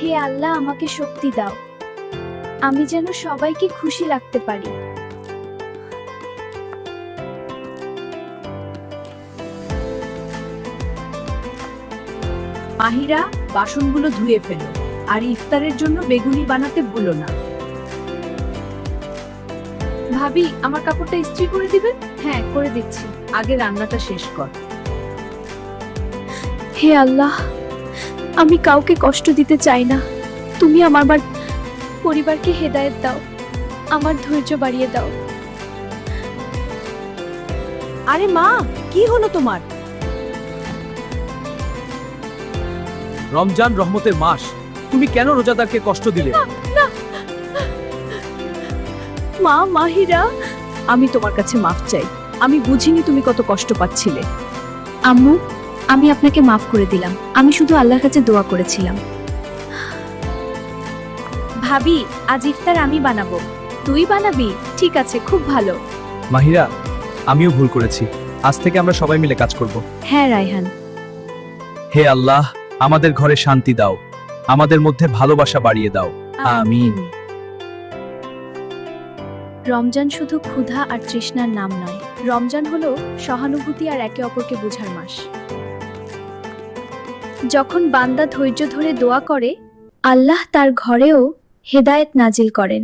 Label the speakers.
Speaker 1: হে আল্লাহ, আমাকে শক্তি দাও, আমি যেন সবাইকে খুশি রাখতে পারি।
Speaker 2: মাহিরা, বাসনগুলো ধুয়ে ফেলো আর ইফতারের জন্য বেগুনি বানাতে ভুলো না।
Speaker 1: ভাবি, আমার কাপড়টা ইস্ত্রি করে দিবেন? হ্যাঁ, করে দিচ্ছি।
Speaker 2: আগে রান্নাটা শেষ কর।
Speaker 1: হে আল্লাহ, আমি কাউকে কষ্ট দিতে চাই না, তুমি আমার পরিবারকে হেদায়েত দাও, আমার ধৈর্য বাড়িয়ে দাও।
Speaker 2: আরে মা, কি হলো তোমার?
Speaker 3: রমজান রহমতের মাস, তুমি কেন রোজাদারকে কষ্ট দিলে?
Speaker 2: মা, মাহিরা, আমি তোমার কাছে মাফ চাই। আমি বুঝিনি তুমি কত কষ্ট পাচ্ছিলে।
Speaker 1: আম্মু, আমি আপনাকে মাফ করে দিলাম, আমি শুধু আল্লাহর কাছে দোয়া করেছিলাম। ভাবি, আজ ইফতার আমি বানাবো। তুই বানাবি? ঠিক আছে, খুব ভালো।
Speaker 3: মাহিরা, আমিও ভুল করেছি, আজ থেকে আমরা সবাই মিলে কাজ করব।
Speaker 1: হ্যাঁ রায়হান।
Speaker 3: হে আল্লাহ, আমাদের ঘরে শান্তি দাও, আমাদের মধ্যে ভালোবাসা বাড়িয়ে দাও। আমিন।
Speaker 1: রমজান শুধু ক্ষুধা আর তৃষ্ণার নাম নয়, রমজান হলো সহানুভূতি আর একে অপরকে বোঝার মাস। যখন বান্দা ধৈর্য ধরে দোয়া করে, আল্লাহ তার ঘরেও হেদায়েত নাজিল করেন।